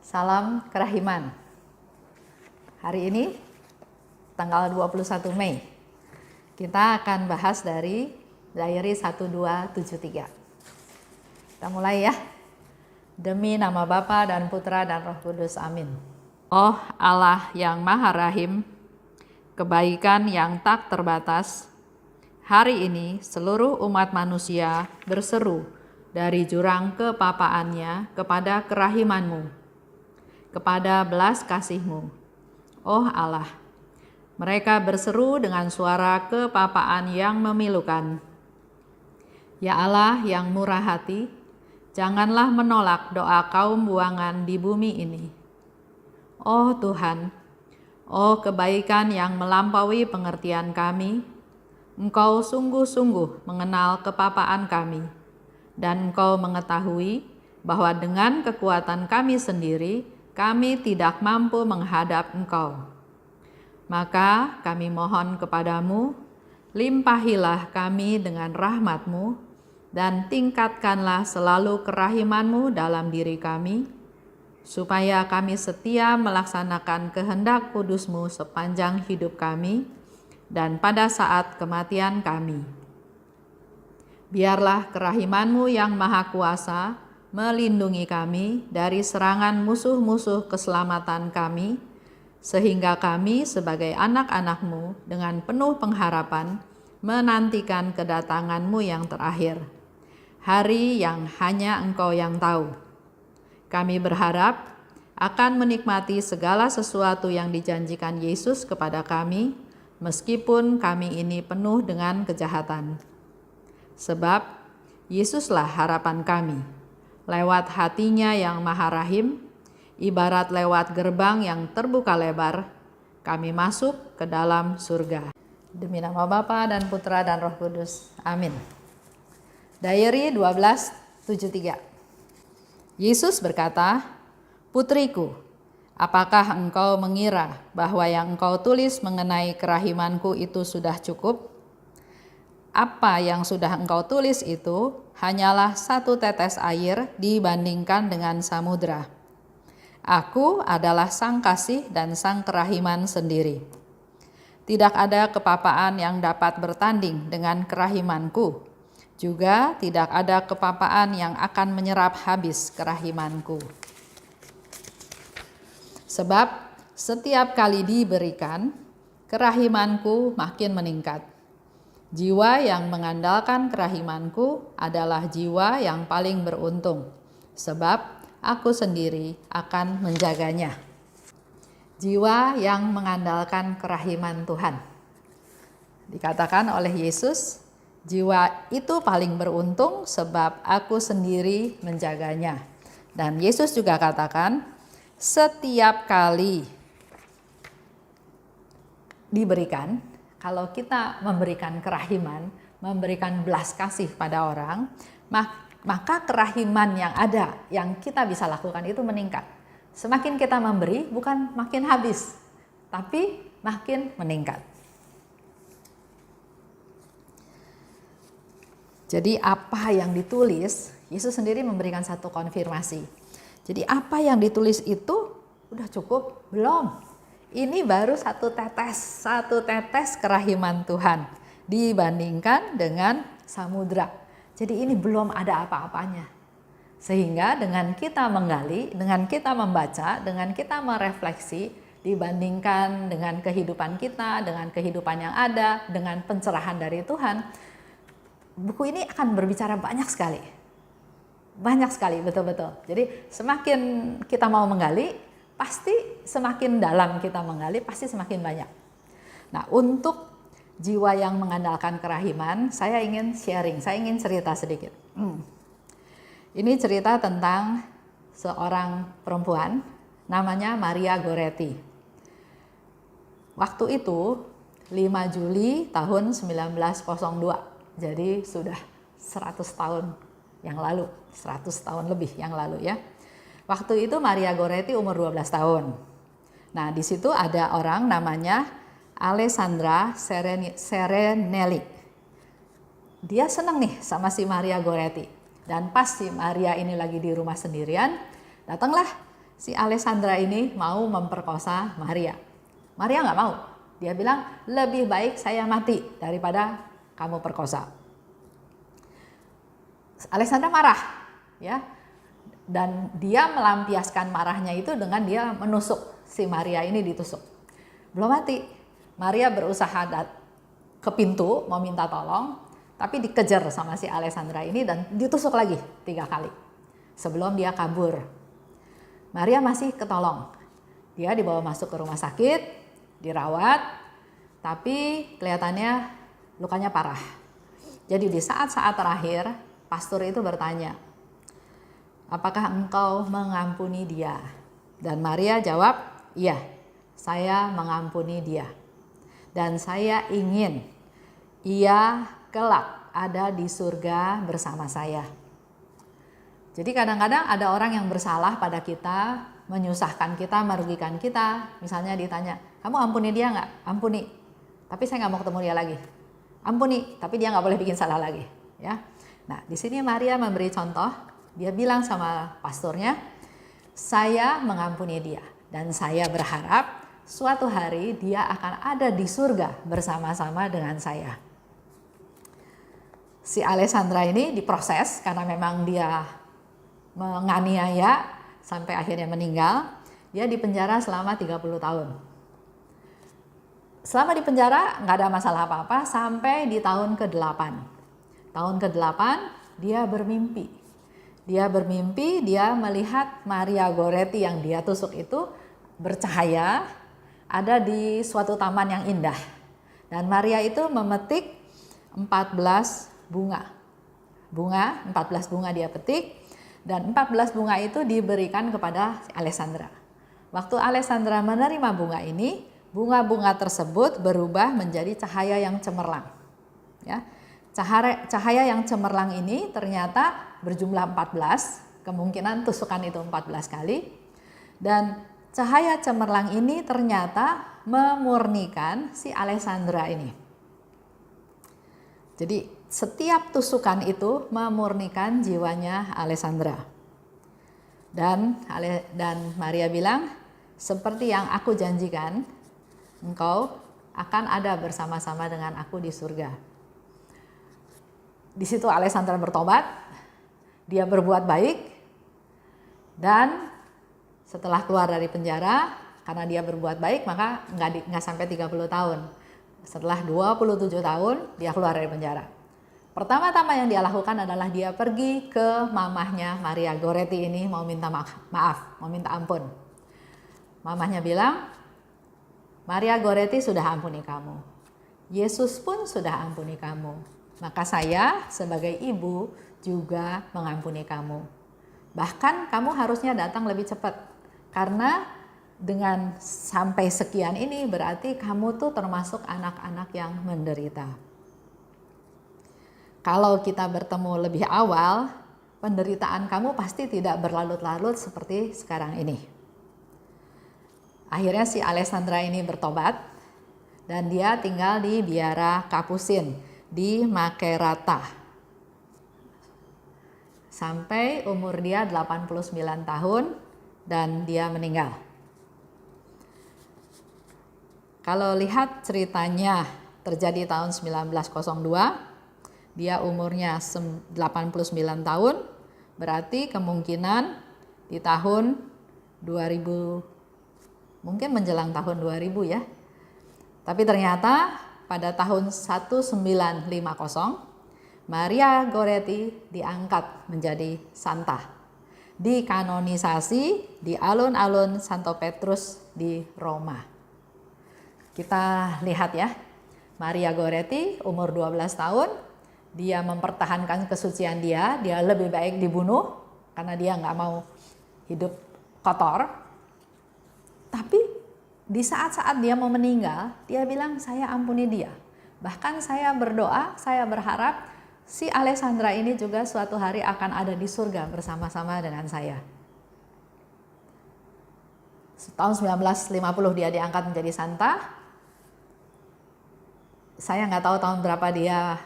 Salam kerahiman. Hari ini tanggal 21 Mei kita akan bahas dari Diary 1273. Kita mulai ya. Demi nama Bapa dan Putra dan Roh Kudus, amin. Oh Allah yang Maha Rahim, kebaikan yang tak terbatas, hari ini seluruh umat manusia berseru dari jurang kepapaannya kepada kerahiman-Mu, kepada belas kasih-Mu. Oh Allah, mereka berseru dengan suara kepapaan yang memilukan. Ya Allah yang murah hati, janganlah menolak doa kaum buangan di bumi ini. Oh Tuhan, oh kebaikan yang melampaui pengertian kami, Engkau sungguh-sungguh mengenal kepapaan kami, dan Engkau mengetahui bahwa dengan kekuatan kami sendiri, kami tidak mampu menghadap Engkau. Maka kami mohon kepadamu, limpahilah kami dengan rahmat-Mu, dan tingkatkanlah selalu kerahiman-Mu dalam diri kami, supaya kami setia melaksanakan kehendak kudus-Mu sepanjang hidup kami, dan pada saat kematian kami. Biarlah kerahiman-Mu yang maha kuasa melindungi kami dari serangan musuh-musuh keselamatan kami, sehingga kami sebagai anak-anak-Mu dengan penuh pengharapan menantikan kedatangan-Mu yang terakhir, hari yang hanya Engkau yang tahu. Kami berharap akan menikmati segala sesuatu yang dijanjikan Yesus kepada kami, meskipun kami ini penuh dengan kejahatan. Sebab Yesuslah harapan kami. Lewat hatinya yang maha rahim, ibarat lewat gerbang yang terbuka lebar, kami masuk ke dalam surga. Demi nama Bapa dan Putra dan Roh Kudus, amin. Diary 1273. Yesus berkata, "Putriku, apakah engkau mengira bahwa yang engkau tulis mengenai kerahimanku itu sudah cukup? Apa yang sudah engkau tulis itu hanyalah satu tetes air dibandingkan dengan samudra. Aku adalah sang kasih dan sang kerahiman sendiri. Tidak ada kepapaan yang dapat bertanding dengan kerahimanku. Juga tidak ada kepapaan yang akan menyerap habis kerahimanku. Sebab setiap kali diberikan, kerahimanku makin meningkat. Jiwa yang mengandalkan kerahimanku adalah jiwa yang paling beruntung, sebab aku sendiri akan menjaganya." Jiwa yang mengandalkan kerahiman Tuhan. Dikatakan oleh Yesus, jiwa itu paling beruntung sebab aku sendiri menjaganya. Dan Yesus juga katakan, setiap kali diberikan, kalau kita memberikan kerahiman, memberikan belas kasih pada orang, maka kerahiman yang ada, yang kita bisa lakukan itu meningkat. Semakin kita memberi, bukan makin habis, tapi makin meningkat. Jadi apa yang ditulis, Yesus sendiri memberikan satu konfirmasi. Jadi apa yang ditulis itu udah cukup? Belum. Ini baru satu tetes kerahiman Tuhan dibandingkan dengan samudra. Jadi ini belum ada apa-apanya. Sehingga dengan kita menggali, dengan kita membaca, dengan kita merefleksi, dibandingkan dengan kehidupan kita, dengan kehidupan yang ada, dengan pencerahan dari Tuhan, buku ini akan berbicara banyak sekali. Banyak sekali, betul-betul. Jadi semakin kita mau menggali, pasti semakin dalam kita menggali, pasti semakin banyak. Nah, untuk jiwa yang mengandalkan kerahiman, saya ingin sharing, saya ingin cerita sedikit. Ini cerita tentang seorang perempuan, namanya Maria Goretti. Waktu itu 5 Juli tahun 1902, jadi sudah 100 tahun yang lalu, 100 tahun lebih yang lalu ya. Waktu itu Maria Goretti umur 12 tahun. Nah, di situ ada orang namanya Alessandra Serenelli. Dia senang nih sama si Maria Goretti. Dan pas si Maria ini lagi di rumah sendirian, datanglah si Alessandra ini mau memperkosa Maria. Maria nggak mau. Dia bilang, lebih baik saya mati daripada kamu perkosa. Alessandra marah, ya, dan dia melampiaskan marahnya itu dengan dia menusuk si Maria ini, ditusuk. Belum mati, Maria berusaha ke pintu mau minta tolong, tapi dikejar sama si Alessandra ini dan ditusuk lagi 3 kali sebelum dia kabur. Maria masih ketolong, dia dibawa masuk ke rumah sakit, dirawat, tapi kelihatannya lukanya parah. Jadi di saat-saat terakhir, pastor itu bertanya, apakah engkau mengampuni dia? Dan Maria jawab, iya, saya mengampuni dia. Dan saya ingin ia kelak ada di surga bersama saya. Jadi kadang-kadang ada orang yang bersalah pada kita, menyusahkan kita, merugikan kita. Misalnya ditanya, kamu ampuni dia nggak? Ampuni, tapi saya nggak mau ketemu dia lagi. Ampuni, tapi dia nggak boleh bikin salah lagi. Ya. Nah, di sini Maria memberi contoh. Dia bilang sama pastornya, saya mengampuni dia dan saya berharap suatu hari dia akan ada di surga bersama-sama dengan saya. Si Alessandra ini diproses karena memang dia menganiaya sampai akhirnya meninggal. Dia dipenjara selama 30 tahun. Selama di penjara nggak ada masalah apa-apa sampai di tahun ke-8. Tahun ke-8 dia bermimpi. Dia melihat Maria Goretti yang dia tusuk itu bercahaya ada di suatu taman yang indah. Dan Maria itu memetik 14 bunga. 14 bunga dia petik. Dan 14 bunga itu diberikan kepada Alessandra. Waktu Alessandra menerima bunga ini, bunga-bunga tersebut berubah menjadi cahaya yang cemerlang. Ya, cahaya yang cemerlang ini ternyata berjumlah 14, kemungkinan tusukan itu 14 kali. Dan cahaya cemerlang ini ternyata memurnikan si Alessandra ini. Jadi setiap tusukan itu memurnikan jiwanya Alessandra. Dan Maria bilang, seperti yang aku janjikan, engkau akan ada bersama-sama dengan aku di surga. Di situ Alessandra bertobat, dia berbuat baik, dan setelah keluar dari penjara, karena dia berbuat baik, maka nggak sampai 30 tahun. Setelah 27 tahun, dia keluar dari penjara. Pertama-tama yang dia lakukan adalah dia pergi ke mamahnya Maria Goretti ini mau minta maaf, mau minta ampun. Mamahnya bilang, Maria Goretti sudah ampuni kamu. Yesus pun sudah ampuni kamu. Maka saya sebagai ibu juga mengampuni kamu. Bahkan kamu harusnya datang lebih cepat. Karena dengan sampai sekian ini berarti kamu tuh termasuk anak-anak yang menderita. Kalau kita bertemu lebih awal, penderitaan kamu pasti tidak berlarut-larut seperti sekarang ini. Akhirnya si Alessandra ini bertobat dan dia tinggal di biara Kapusin di Macerata. Sampai umur dia 89 tahun dan dia meninggal. Kalau lihat ceritanya terjadi tahun 1902, dia umurnya 89 tahun, berarti kemungkinan di tahun 2000, mungkin menjelang tahun 2000 ya. Tapi ternyata pada tahun 1950, Maria Goretti diangkat menjadi santa. Dikanonisasi di alun-alun Santo Petrus di Roma. Kita lihat ya, Maria Goretti umur 12 tahun, dia mempertahankan kesucian dia lebih baik dibunuh karena dia nggak mau hidup kotor. Tapi di saat-saat dia mau meninggal, dia bilang saya ampuni dia. Bahkan saya berdoa, saya berharap si Alessandra ini juga suatu hari akan ada di surga bersama-sama dengan saya. Tahun 1950 dia diangkat menjadi santa. Saya nggak tahu tahun berapa dia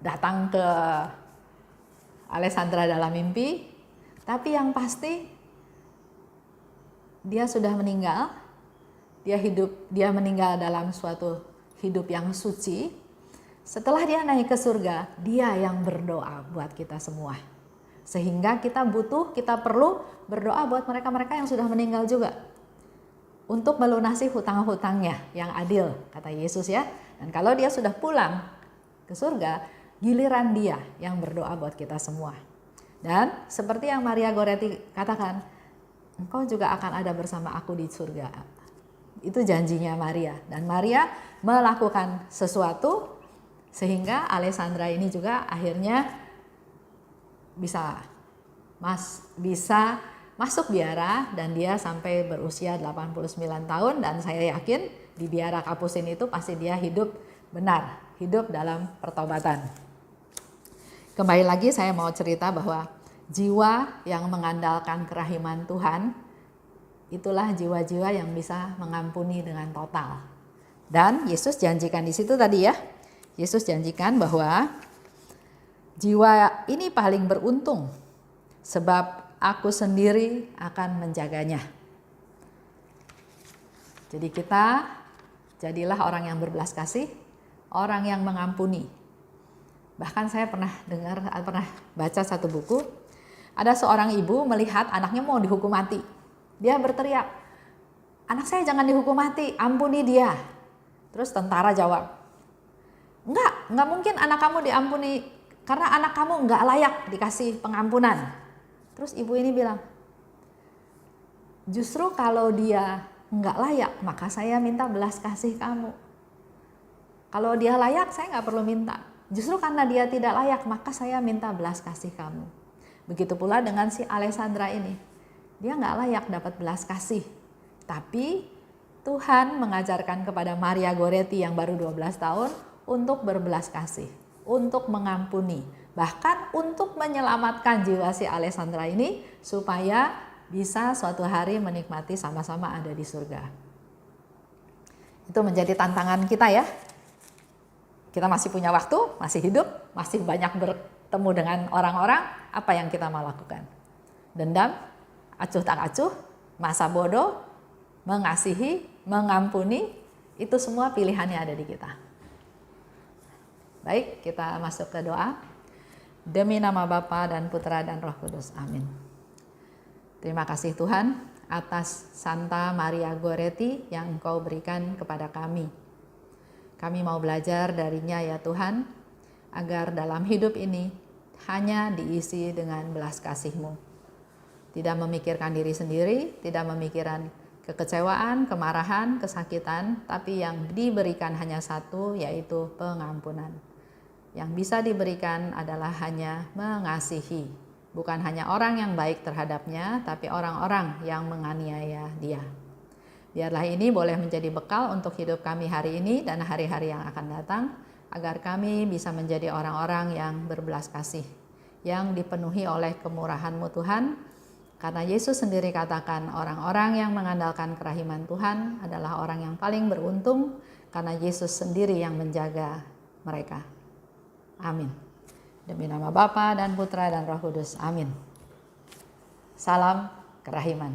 datang ke Alessandra dalam mimpi, tapi yang pasti dia sudah meninggal, dia meninggal dalam suatu hidup yang suci. Setelah dia naik ke surga, dia yang berdoa buat kita semua. Sehingga kita perlu berdoa buat mereka-mereka yang sudah meninggal juga. Untuk melunasi hutang-hutangnya yang adil, kata Yesus ya. Dan kalau dia sudah pulang ke surga, giliran dia yang berdoa buat kita semua. Dan seperti yang Maria Goretti katakan, engkau juga akan ada bersama aku di surga. Itu janjinya Maria. Dan Maria melakukan sesuatu sehingga Alessandra ini juga akhirnya bisa masuk biara, dan dia sampai berusia 89 tahun, dan saya yakin di biara Kapusin itu pasti dia hidup benar, hidup dalam pertobatan. Kembali lagi saya mau cerita bahwa jiwa yang mengandalkan kerahiman Tuhan, itulah jiwa-jiwa yang bisa mengampuni dengan total. Dan Yesus janjikan di situ tadi ya, Yesus janjikan bahwa jiwa ini paling beruntung sebab aku sendiri akan menjaganya. Jadi jadilah orang yang berbelas kasih, orang yang mengampuni. Bahkan saya pernah baca satu buku, ada seorang ibu melihat anaknya mau dihukum mati. Dia berteriak, anak saya jangan dihukum mati, ampuni dia. Terus tentara jawab, enggak mungkin anak kamu diampuni, karena anak kamu enggak layak dikasih pengampunan. Terus ibu ini bilang, justru kalau dia enggak layak, maka saya minta belas kasih kamu. Kalau dia layak, saya enggak perlu minta. Justru karena dia tidak layak, maka saya minta belas kasih kamu. Begitu pula dengan si Alessandra ini. Dia enggak layak dapat belas kasih. Tapi Tuhan mengajarkan kepada Maria Goretti yang baru 12 tahun untuk berbelas kasih, untuk mengampuni. Bahkan untuk menyelamatkan jiwa si Alessandra ini supaya bisa suatu hari menikmati sama-sama ada di surga. Itu menjadi tantangan kita ya. Kita masih punya waktu, masih hidup, masih banyak bertemu dengan orang-orang, apa yang kita mau lakukan? Dendam, acuh tak acuh, masa bodoh, mengasihi, mengampuni, itu semua pilihannya ada di kita. Baik, kita masuk ke doa. Demi nama Bapa dan Putra dan Roh Kudus. Amin. Terima kasih Tuhan atas Santa Maria Goretti yang Engkau berikan kepada kami. Kami mau belajar darinya ya Tuhan, agar dalam hidup ini hanya diisi dengan belas kasih-Mu. Tidak memikirkan diri sendiri, tidak memikirkan kekecewaan, kemarahan, kesakitan, tapi yang diberikan hanya satu, yaitu pengampunan. Yang bisa diberikan adalah hanya mengasihi, bukan hanya orang yang baik terhadapnya, tapi orang-orang yang menganiaya dia. Biarlah ini boleh menjadi bekal untuk hidup kami hari ini dan hari-hari yang akan datang, agar kami bisa menjadi orang-orang yang berbelas kasih, yang dipenuhi oleh kemurahan-Mu Tuhan. Karena Yesus sendiri katakan orang-orang yang mengandalkan kerahiman Tuhan adalah orang yang paling beruntung, karena Yesus sendiri yang menjaga mereka. Amin. Demi nama Bapa dan Putra dan Roh Kudus. Amin. Salam kerahiman.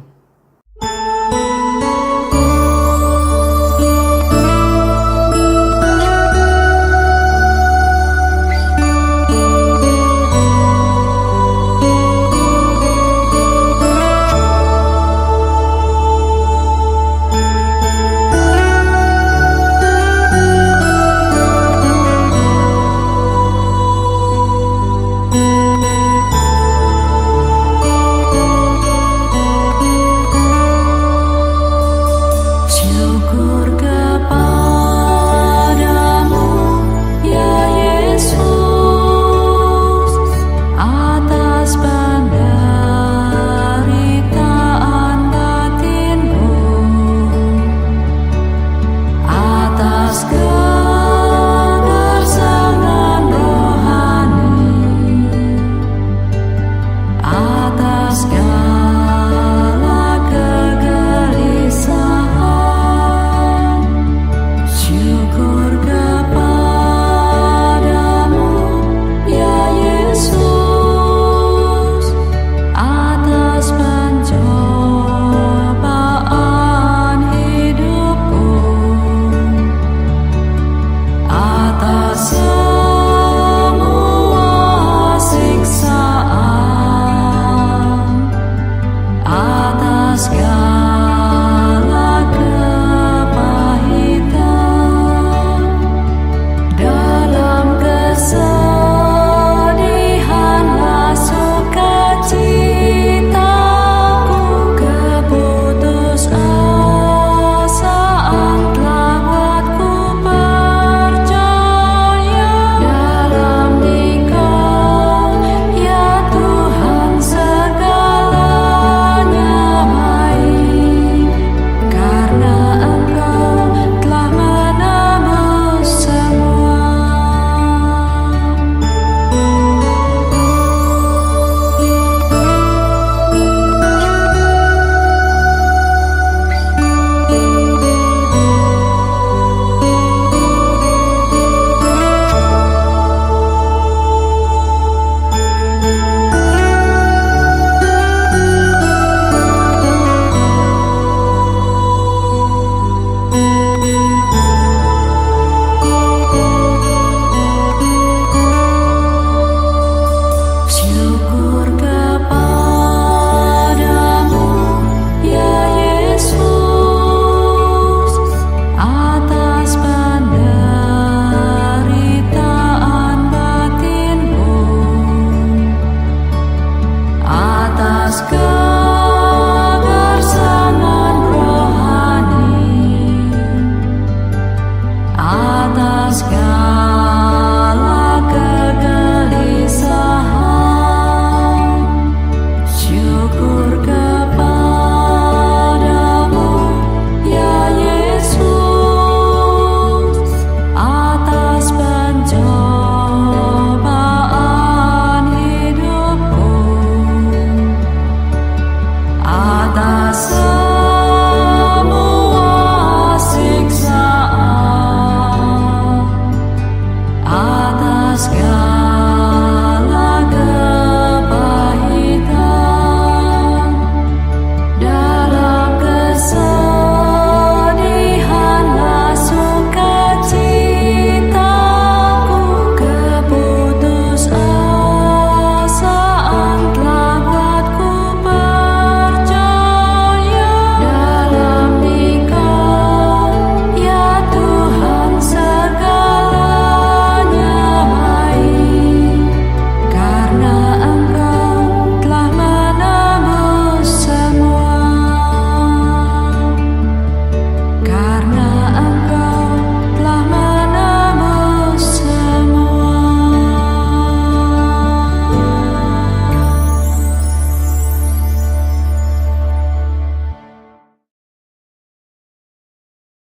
sky.